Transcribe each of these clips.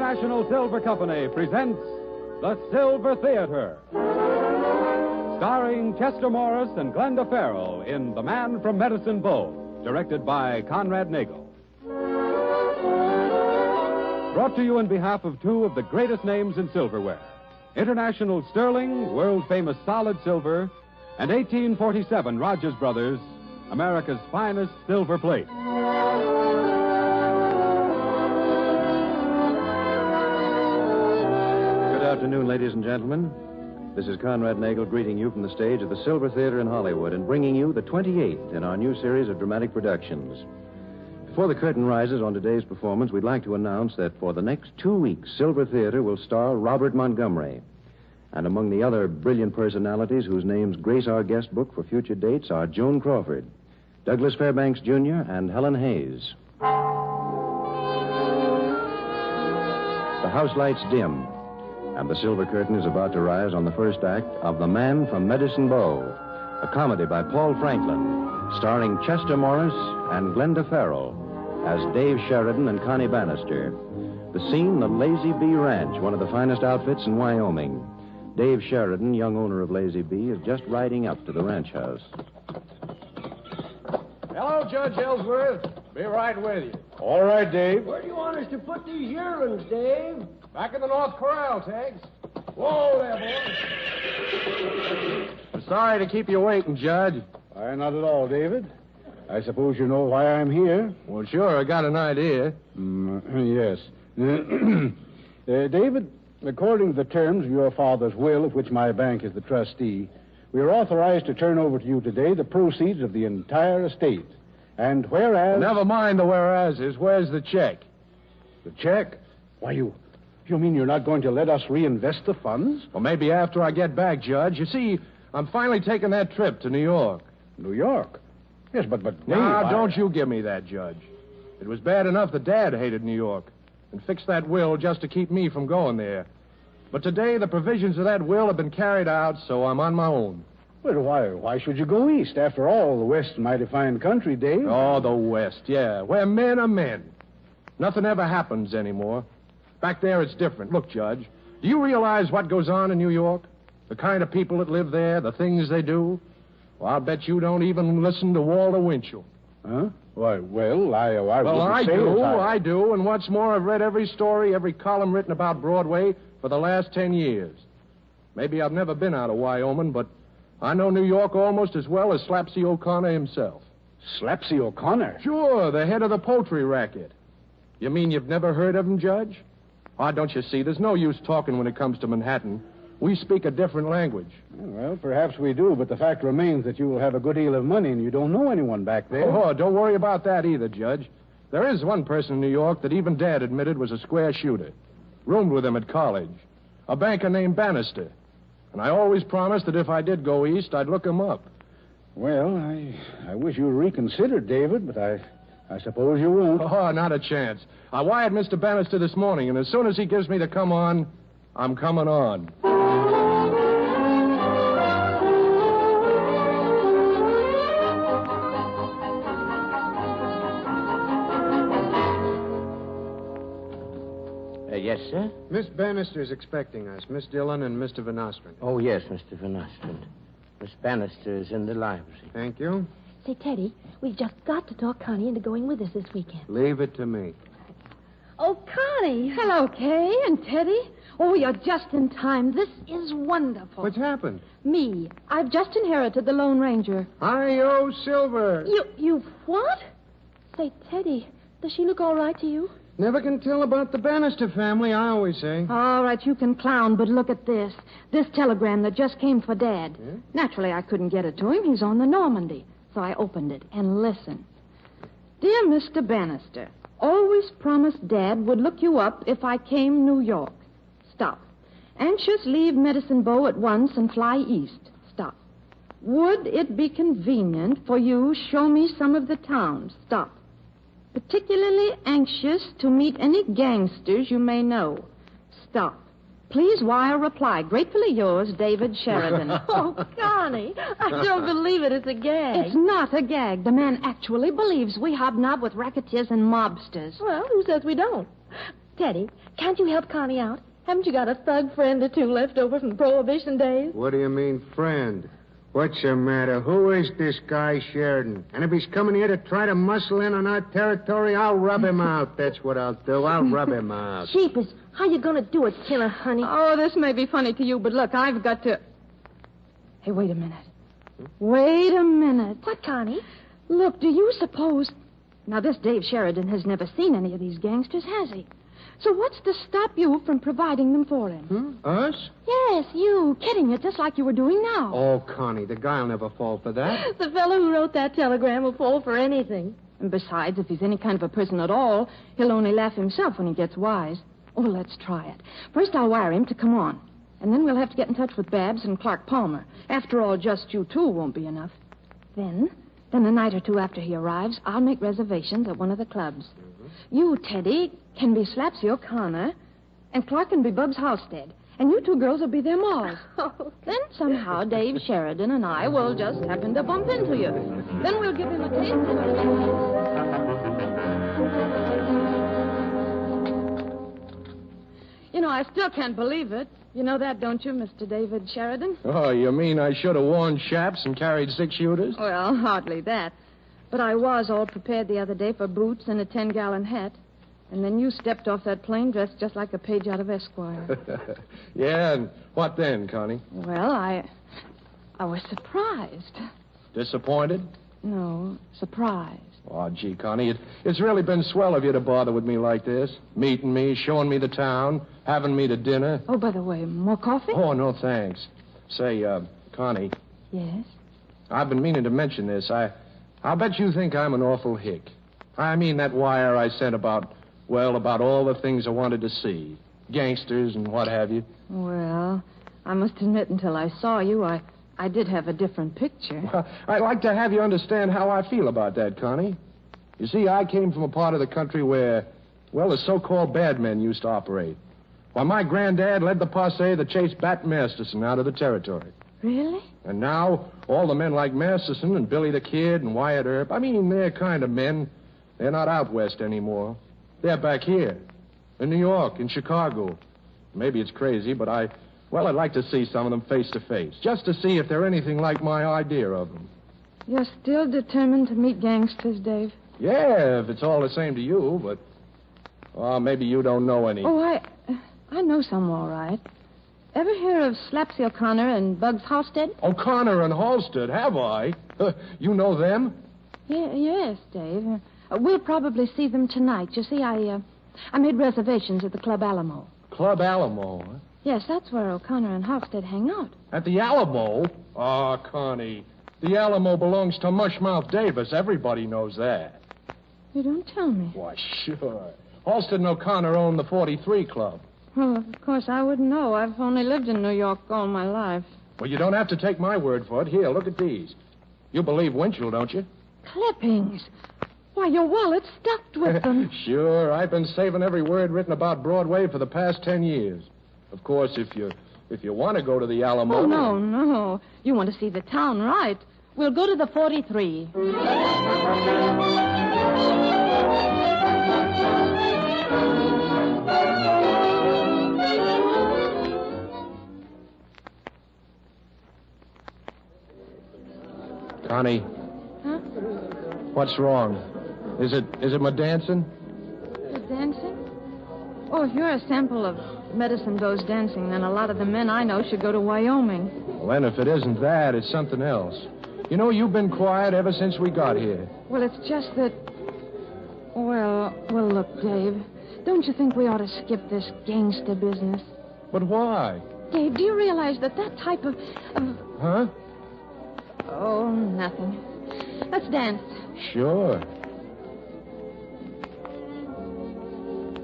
International Silver Company presents The Silver Theater, starring Chester Morris and Glenda Farrell in The Man from Medicine Bow, directed by Conrad Nagel. Brought to you on behalf of two of the greatest names in silverware, International Sterling, world-famous solid silver, and 1847 Rogers Brothers, America's finest silver plate. Good afternoon, ladies and gentlemen. This is Conrad Nagel greeting you from the stage of the Silver Theater in Hollywood and bringing you the 28th in our new series of dramatic productions. Before the curtain rises on today's performance, we'd like to announce that for the next 2 weeks, Silver Theater will star Robert Montgomery. And among the other brilliant personalities whose names grace our guest book for future dates are Joan Crawford, Douglas Fairbanks, Jr., and Helen Hayes. The house lights dim, and the silver curtain is about to rise on the first act of The Man from Medicine Bow, a comedy by Paul Franklin, starring Chester Morris and Glenda Farrell as Dave Sheridan and Connie Bannister. The scene, the Lazy Bee Ranch, one of the finest outfits in Wyoming. Dave Sheridan, young owner of Lazy Bee, is just riding up to the ranch house. Hello, Judge Ellsworth. Be right with you. All right, Dave. Where do you want us to put these yearlings, Dave? Back in the North Corral, Tegs. Whoa there, boy. I'm sorry to keep you waiting, Judge. Not at all, David. I suppose you know why I'm here. Well, sure, I got an idea. Yes. David, according to the terms of your father's will, of which my bank is the trustee, we are authorized to turn over to you today the proceeds of the entire estate. And whereas... Never mind the whereases. Where's the check? The check? Why, you mean you're not going to let us reinvest the funds? Well, maybe after I get back, Judge. You see, I'm finally taking that trip to New York. New York? Yes, but Dave, Now, don't you give me that, Judge. It was bad enough that Dad hated New York and fixed that will just to keep me from going there. But today, the provisions of that will have been carried out, so I'm on my own. Well, why should you go east? After all, the West's a mighty fine country, Dave. Oh, the West, yeah. Where men are men. Nothing ever happens anymore. Back there, it's different. Look, Judge, do you realize what goes on in New York? The kind of people that live there, the things they do? Well, I'll bet you don't even listen to Walter Winchell. Huh? Why, well, I I do. And what's more, I've read every story, every column written about Broadway for the last 10 years. Maybe I've never been out of Wyoming, but I know New York almost as well as Slapsy O'Connor himself. Slapsy O'Connor? Sure, the head of the poultry racket. You mean you've never heard of him, Judge? Why, don't you see, there's no use talking when it comes to Manhattan. We speak a different language. Well, perhaps we do, but the fact remains that you will have a good deal of money and you don't know anyone back there. Oh, don't worry about that either, Judge. There is one person in New York that even Dad admitted was a square shooter. Roomed with him at college. A banker named Bannister. And I always promised that if I did go east, I'd look him up. Well, I wish you'd reconsidered, David, but I suppose you won't. Oh, not a chance. I wired Mr. Bannister this morning, and as soon as he gives me the come on, I'm coming on. Yes, sir? Miss Bannister's expecting us. Miss Dillon and Mr. Van Ostrand. Oh, yes, Mr. Van Ostrand. Miss Bannister is in the library. Thank you. Say, Teddy, we've just got to talk Connie into going with us this weekend. Leave it to me. Oh, Connie. Hello, Kay and Teddy. Oh, you're just in time. This is wonderful. What's happened? Me. I've just inherited the Lone Ranger. Hi-yo, Silver. You what? Say, Teddy, does she look all right to you? Never can tell about the Bannister family, I always say. All right, you can clown, but look at this. This telegram that just came for Dad. Yeah? Naturally, I couldn't get it to him. He's on the Normandy. So I opened it and listened. Dear Mr. Bannister, always promised Dad would look you up if I came New York. Stop. Anxious leave Medicine Bow at once and fly east. Stop. Would it be convenient for you show me some of the towns? Stop. Particularly anxious to meet any gangsters you may know. Stop. Please wire reply. Gratefully yours, David Sheridan. Oh, Connie, I don't believe it. It's a gag. It's not a gag. The man actually believes we hobnob with racketeers and mobsters. Well, who says we don't? Teddy, can't you help Connie out? Haven't you got a thug friend or two left over from the Prohibition days? What do you mean, friend? What's the matter? Who is this guy Sheridan? And if he's coming here to try to muscle in on our territory, I'll rub him out. That's what I'll do. I'll rub him out. Jeepers, how you gonna do it, killer, honey? Oh, this may be funny to you, but look, I've got to... Hey, wait a minute. Wait a minute. What, Connie? Look, do you suppose... Now, this Dave Sheridan has never seen any of these gangsters, has he? So what's to stop you from providing them for him? Us? Yes, you. Kidding it, just like you were doing now. Oh, Connie, the guy'll never fall for that. The fellow who wrote that telegram will fall for anything. And besides, if he's any kind of a person at all, he'll only laugh himself when he gets wise. Oh, let's try it. First, I'll wire him to come on. And then we'll have to get in touch with Babs and Clark Palmer. After all, just you two won't be enough. Then a night or two after he arrives, I'll make reservations at one of the clubs. You, Teddy, can be Slapsy O'Connor, and Clark can be Bugs Halstead. And you two girls will be their malls. Then somehow Dave Sheridan and I will just happen to bump into you. Then we'll give him a taste of it. You know, I still can't believe it. You know that, don't you, Mr. David Sheridan? Oh, you mean I should have worn chaps and carried 6-shooters? Well, hardly that. But I was all prepared the other day for boots and a 10-gallon hat. And then you stepped off that plane dressed just like a page out of Esquire. Yeah, and what then, Connie? Well, I was surprised. Disappointed? No, surprised. Oh, gee, Connie, it's really been swell of you to bother with me like this. Meeting me, showing me the town, having me to dinner. Oh, by the way, more coffee? Oh, no, thanks. Say, Connie. Yes? I've been meaning to mention this. I'll bet you think I'm an awful hick. I mean that wire I sent about all the things I wanted to see. Gangsters and what have you. Well, I must admit, until I saw you, I did have a different picture. Well, I'd like to have you understand how I feel about that, Connie. You see, I came from a part of the country where, the so-called bad men used to operate. Why, my granddad led the posse that chased Bat Masterson out of the territory. Really? And now, all the men like Masterson and Billy the Kid and Wyatt Earp, they're kind of men. They're not out west anymore. They're back here. In New York, in Chicago. Maybe it's crazy, but I'd like to see some of them face to face, just to see if they're anything like my idea of them. You're still determined to meet gangsters, Dave? Yeah, if it's all the same to you, but... maybe you don't know any. Oh, I know some, all right. Ever hear of Slapsy O'Connor and Bugs Halstead? O'Connor and Halstead, have I? You know them? Yes, Dave. We'll probably see them tonight. You see, I made reservations at the Club Alamo. Club Alamo, huh? Yes, that's where O'Connor and Halstead hang out. At the Alamo? Oh, Connie, the Alamo belongs to Mushmouth Davis. Everybody knows that. You don't tell me. Why, sure. Halstead and O'Connor own the 43 Club. Well, of course, I wouldn't know. I've only lived in New York all my life. Well, you don't have to take my word for it. Here, look at these. You believe Winchell, don't you? Clippings. Why, your wallet's stuffed with them. Sure. I've been saving every word written about Broadway for the past 10 years. Of course, if you want to go to the Alamo... Oh, no. You want to see the town, right? We'll go to the 43. Connie. Huh? What's wrong? Is it my dancing? The dancing? Oh, if you're a sample of medicine dose dancing, then a lot of the men I know should go to Wyoming. Well, then, if it isn't that, it's something else. You know, you've been quiet ever since we got here. Well, it's just that... Well, look, Dave. Don't you think we ought to skip this gangster business? But why? Dave, do you realize that type of... Huh? Oh, nothing. Let's dance. Sure.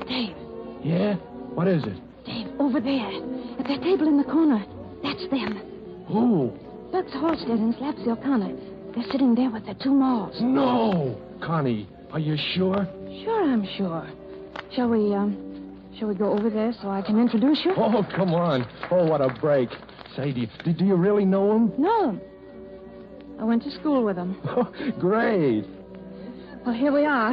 Dave. Yeah? What is it? Dave, over there. At that table in the corner. That's them. Who? Bugs Halstead and Slapsy O'Connor. They're sitting there with their two malls. No! Connie, are you sure? Sure, I'm sure. Shall we go over there so I can introduce you? Oh, come on. Oh, what a break. Say, do you really know him? No. I went to school with them. Oh, great. Well, here we are.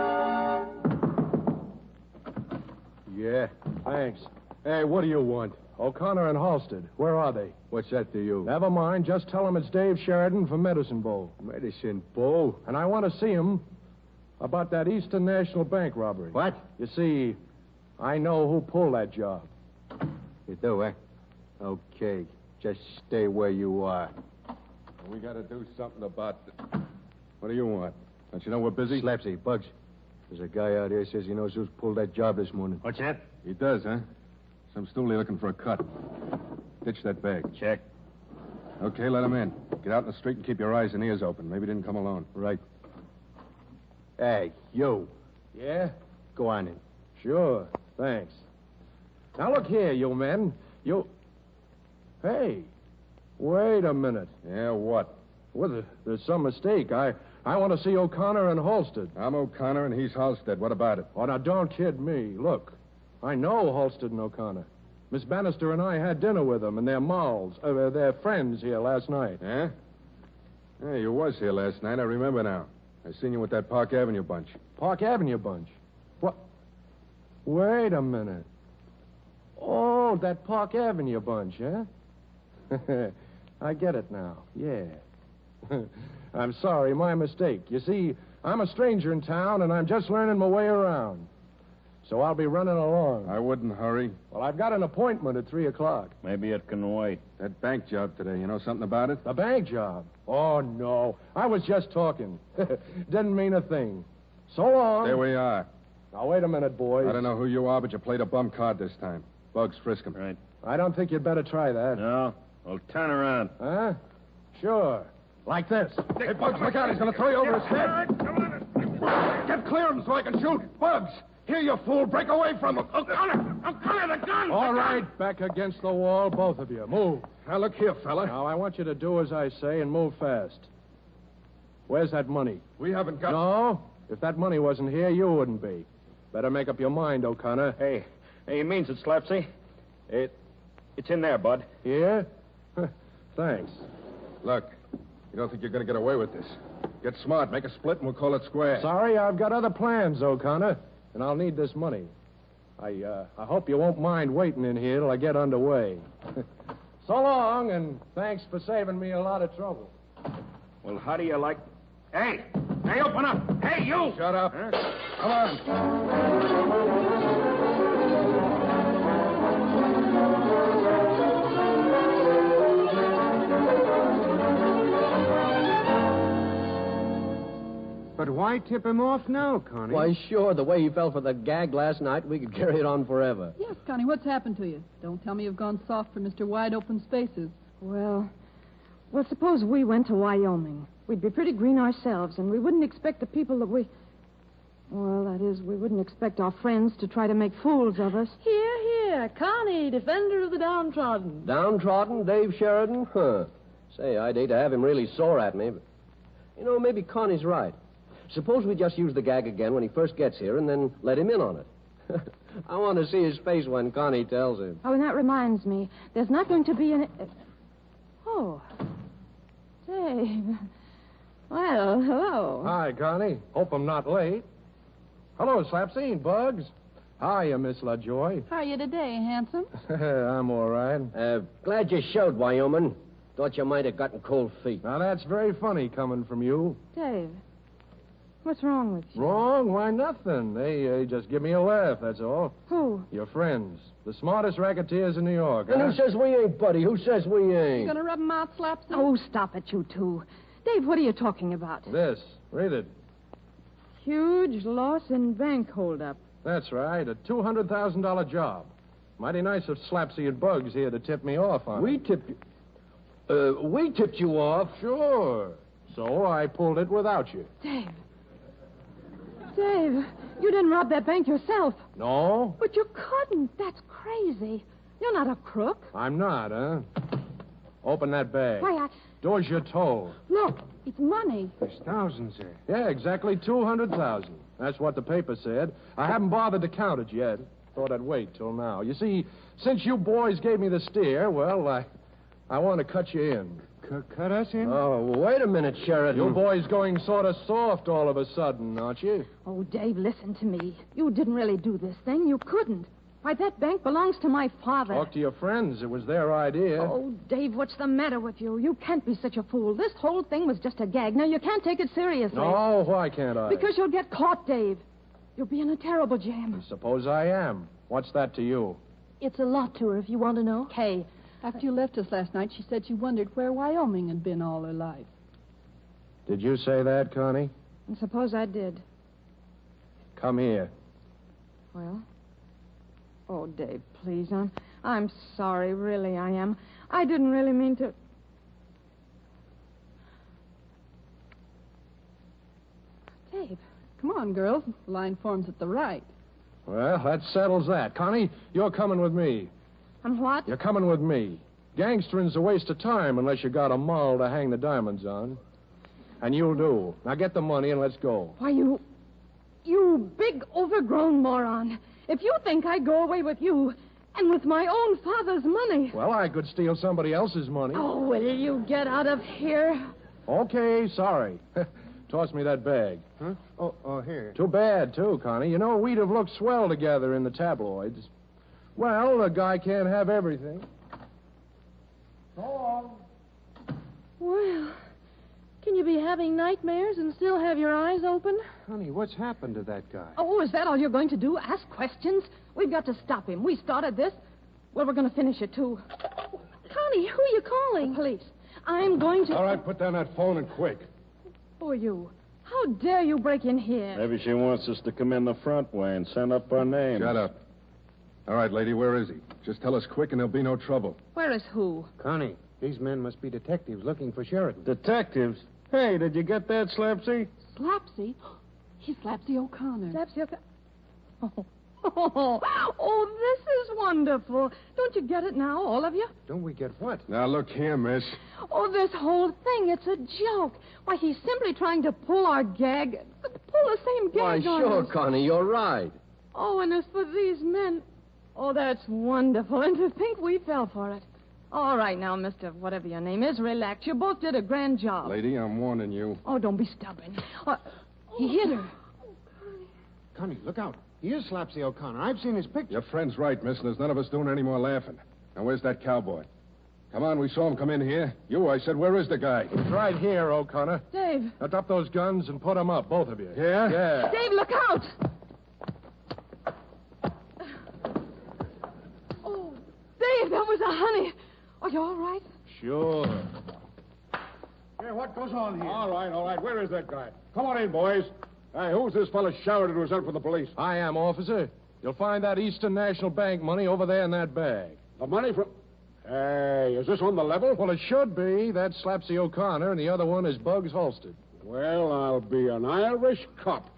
Thanks. Hey, what do you want? O'Connor and Halstead. Where are they? What's that to you? Never mind. Just tell them it's Dave Sheridan from Medicine Bow. Medicine Bow? And I want to see him about that Eastern National Bank robbery. What? You see, I know who pulled that job. You do, eh? Okay. Just stay where you are. We got to do something about it. What do you want? Don't you know we're busy? Slapsy, Bugs. There's a guy out here says he knows who's pulled that job this morning. What's that? He does, huh? Some stoolie looking for a cut. Ditch that bag. Check. Okay, let him in. Get out in the street and keep your eyes and ears open. Maybe he didn't come alone. Right. Hey, you. Yeah? Go on in. Sure. Thanks. Now, look here, you men. Hey, wait a minute. Yeah, what? Well, there's some mistake. I want to see O'Connor and Halstead. I'm O'Connor and he's Halstead. What about it? Oh, now, don't kid me. Look, I know Halstead and O'Connor. Miss Bannister and I had dinner with them and their their friends here last night. Yeah? Yeah, you was here last night. I remember now. I seen you with that Park Avenue bunch. Park Avenue bunch? What? Wait a minute. Oh, that Park Avenue bunch, huh? I get it now. Yeah. I'm sorry, my mistake. You see, I'm a stranger in town, and I'm just learning my way around. So I'll be running along. I wouldn't hurry. Well, I've got an appointment at 3 o'clock. Maybe it can wait. That bank job today, you know something about it? The bank job? Oh, no. I was just talking. Didn't mean a thing. So long. There we are. Now, wait a minute, boys. I don't know who you are, but you played a bum card this time. Bugs, frisk him. Right. I don't think you'd better try that. No. Well, turn around. Huh? Sure. Like this. Hey, Bugs, look out. He's going to throw you over his head. Get clear of him so I can shoot. Bugs, here, you fool. Break away from him. O'Connor, the gun. All right, back against the wall, both of you. Move. Now, look here, fella. Now, I want you to do as I say and move fast. Where's that money? We haven't got... No. If that money wasn't here, you wouldn't be. Better make up your mind, O'Connor. Hey, he means it, Slapsy. It's in there, Bud. Here? Thanks. Look, you don't think you're going to get away with this. Get smart, make a split, and we'll call it square. Sorry, I've got other plans, O'Connor, and I'll need this money. I hope you won't mind waiting in here till I get underway. So long, and thanks for saving me a lot of trouble. Well, how do you like... Hey, open up. Hey, you! Shut up. Huh? Come on. But why tip him off now, Connie? Why, sure, the way he fell for the gag last night, we could carry it on forever. Yes, Connie, what's happened to you? Don't tell me you've gone soft for Mr. Wide Open Spaces. Well, suppose we went to Wyoming. We'd be pretty green ourselves, and we wouldn't expect the people that we... Well, that is, we wouldn't expect our friends to try to make fools of us. Here, Connie, defender of the downtrodden. Downtrodden, Dave Sheridan? Huh. Say, I'd hate to have him really sore at me, but... You know, maybe Connie's right. Suppose we just use the gag again when he first gets here and then let him in on it. I want to see his face when Connie tells him. Oh, and that reminds me. There's not going to be any... Oh. Dave. Well, hello. Hi, Connie. Hope I'm not late. Hello, Slapsy and Bugs. Hiya, Miss LaJoy. How are you today, handsome? I'm all right. Glad you showed, Wyoming. Thought you might have gotten cold feet. Now, that's very funny coming from you. Dave. What's wrong with you? Wrong? Why, nothing. They just give me a laugh, that's all. Who? Your friends. The smartest racketeers in New York. And who says we ain't, buddy? Who says we You ain't? gonna rub him out, Slapsy? Oh, stop it, you two. Dave, what are you talking about? This. Read it. Huge loss in bank holdup. That's right. A $200,000 job. Mighty nice of Slapsy and Bugs here to tip me off on We it. tipped you... we tipped you off. Sure. So I pulled it without you. Dave, you didn't rob that bank yourself. No? But you couldn't. That's crazy. You're not a crook. I'm not, huh? Open that bag. Why, Do as you're told. Look, it's money. There's thousands there. Yeah, exactly 200,000. That's what the paper said. I haven't bothered to count it yet. Thought I'd wait till now. You see, since you boys gave me the steer, well, I want to cut you in. Cut us in? Oh, wait a minute, Sheridan. You boys going sort of soft all of a sudden, aren't you? Oh, Dave, listen to me. You didn't really do this thing. You couldn't. Why, that bank belongs to my father. Talk to your friends. It was their idea. Oh, Dave, what's the matter with you? You can't be such a fool. This whole thing was just a gag. Now, you can't take it seriously. No, why can't I? Because you'll get caught, Dave. You'll be in a terrible jam. Suppose I am. What's that to you? It's a lot to her, if you want to know. Kay, After you left us last night, she said she wondered where Wyoming had been all her life. Did you say that, Connie? and suppose I did. Come here. Well? Oh, Dave, please. I'm sorry, really, I am. I didn't really mean to... Dave, come on, girls. The line forms at the right. Well, that settles that. Connie, you're coming with me. And what? You're coming with me. Gangstering's a waste of time unless you got a moll to hang the diamonds on. And you'll do. Now get the money and let's go. Why, you big overgrown moron. If you think I'd go away with you and with my own father's money... Well, I could steal somebody else's money. Oh, will you get out of here? Okay, sorry. Toss me that bag. Huh? Oh, here. Too bad, too, Connie. You know, we'd have looked swell together in the tabloids. Well, a guy can't have everything. So long. Well, can you be having nightmares and still have your eyes open? Honey, what's happened to that guy? Oh, is that all you're going to do? Ask questions? We've got to stop him. We started this. Well, we're going to finish it, too. Connie, who are you calling? The police. I'm going to... All right, put down that phone and quick. Who are you? How dare you break in here? Maybe she wants us to come in the front way and send up our names. Shut up. All right, lady, where is he? Just tell us quick and there'll be no trouble. Where is who? Connie, these men must be detectives looking for Sheridan. Detectives? Hey, did you get that, Slapsy? Slapsy? He's Slapsy O'Connor. Slapsy O'Connor. Oh, this is wonderful. Don't you get it now, all of you? Don't we get what? Now, look here, miss. Oh, this whole thing, it's a joke. Why, he's simply trying to pull our gag, pull the same gag Why, on sure, us. Connie, you're right. Oh, and as for these men, oh, that's wonderful. And to think we fell for it. All right now, Mr. Whatever your name is, relax. You both did a grand job. Lady, I'm warning you. Oh, don't be stubborn. He hit her. Connie, look out. He is Slapsy O'Connor. I've seen his picture. Your friend's right, miss, and there's none of us doing any more laughing. Now, where's that cowboy? Come on, we saw him come in here. I said, where is the guy? He's right here, O'Connor. Dave. Now, drop those guns and put them up, both of you. Yeah? Yeah. Dave, look out! Oh, Dave, that was a honey. Are you all right? Sure. Hey, what goes on here? All right. Where is that guy? Come on in, boys. Hey, who's this fellow Sheridan who's out for the police? I am, officer. You'll find that Eastern National Bank money over there in that bag. The money from... Hey, is this on the level? Well, it should be. That's Slapsy O'Connor, and the other one is Bugs Halstead. Well, I'll be an Irish cop.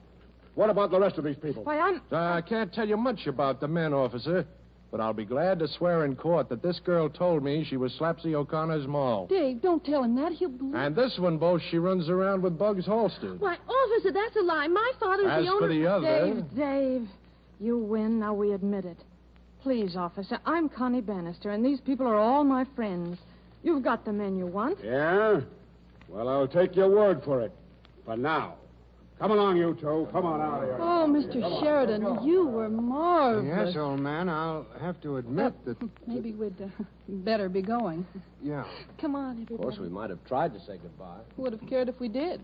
What about the rest of these people? Why, I can't tell you much about the men, officer, but I'll be glad to swear in court that this girl told me she was Slapsy O'Connor's ma. Dave, don't tell him that. He'll believe. And this one boasts she runs around with Bugs Halstead. Why, officer, that's a lie. My father's As the owner... for the other... Dave, you win. Now we admit it. Please, officer, I'm Connie Bannister, and these people are all my friends. You've got the men you want. Yeah? Well, I'll take your word for it. For now. Come along, you two. Come on out of here. Oh, Mr. Sheridan, you were marvelous. Yes, old man, I'll have to admit that... Maybe we'd better be going. Yeah. Come on, Of everybody. course, we might have tried to say goodbye. Who would have cared if we did?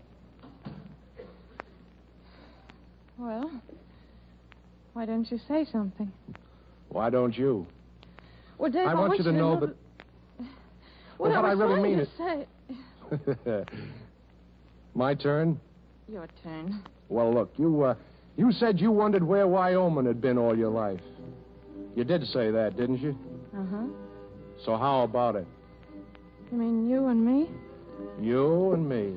Well, why don't you say something? Why don't you? Well, Dave, I want you to know that... What I I was really trying mean to it. say... My turn? Your turn. Well, look, you said you wondered where Wyoming had been all your life. You did say that, didn't you? Uh-huh. So how about it? You mean you and me? You and me.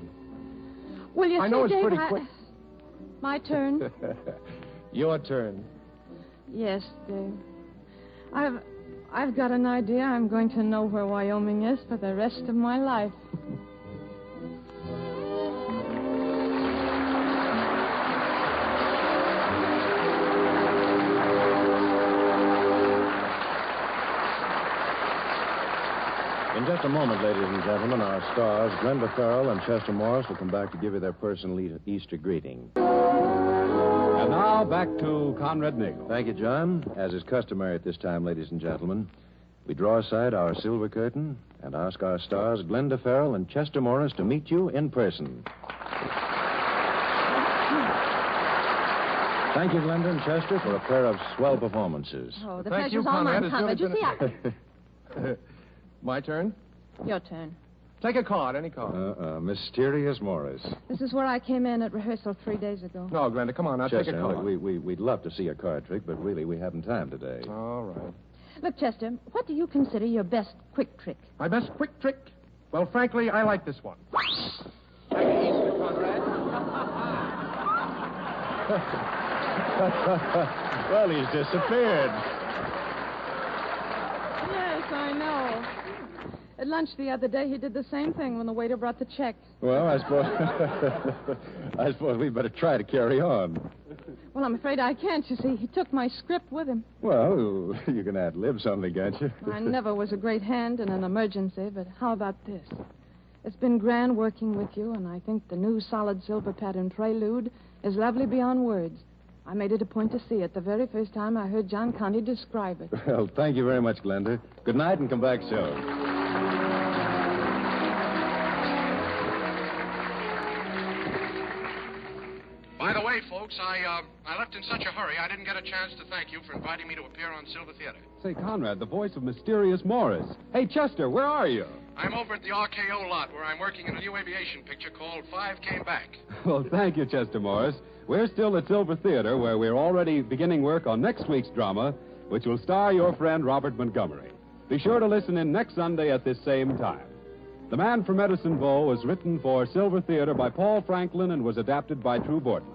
Well, you I see, know it's Dave, pretty quick. My turn? Your turn. Yes, Dave. I've got an idea. I'm going to know where Wyoming is for the rest of my life. In In just a moment, ladies and gentlemen, our stars, Glenda Farrell and Chester Morris, will come back to give you their personal Easter greeting. And now, back to Conrad Nagel. Thank you, John. As is customary at this time, ladies and gentlemen, we draw aside our silver curtain and ask our stars, Glenda Farrell and Chester Morris, to meet you in person. Thank you, Glenda and Chester, for a pair of swell performances. Oh, the Thank pleasure's you, all mine, Conrad. Conrad. You see, My turn? Your turn. Take a card, any card. Mysterious Morris. This is where I came in at rehearsal 3 days ago. No, Glenda, come on now. Chester, Take a card. we'd love to see a card trick, but really we haven't time today. All right. Look, Chester, what do you consider your best quick trick? My best quick trick? Well, frankly, I like this one. Happy Easter, Conrad. Well, he's disappeared. Yes, I know. At lunch the other day, he did the same thing when the waiter brought the check. Well, I suppose we'd better try to carry on. Well, I'm afraid I can't, you see. He took my script with him. Well, you can ad-lib something, can't you? I never was a great hand in an emergency, but how about this? It's been grand working with you, and I think the new solid silver pattern prelude is lovely beyond words. I made it a point to see it the very first time I heard John Conte describe it. Well, thank you very much, Glenda. Good night and come back soon. By the way, folks, I left in such a hurry, I didn't get a chance to thank you for inviting me to appear on Silver Theater. Say, Conrad, the voice of Mysterious Morris. Hey, Chester, where are you? I'm over at the RKO lot where I'm working in a new aviation picture called Five Came Back. Well, thank you, Chester Morris. We're still at Silver Theater, where we're already beginning work on next week's drama, which will star your friend Robert Montgomery. Be sure to listen in next Sunday at this same time. The Man from Edisonville was written for Silver Theater by Paul Franklin and was adapted by True Boardman.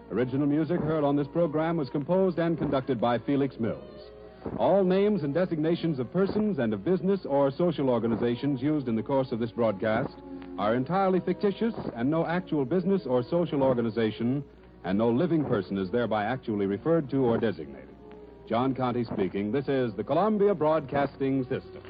Original music heard on this program was composed and conducted by Felix Mills. All names and designations of persons and of business or social organizations used in the course of this broadcast are entirely fictitious, and no actual business or social organization and no living person is thereby actually referred to or designated. John Conte speaking. This is the Columbia Broadcasting System.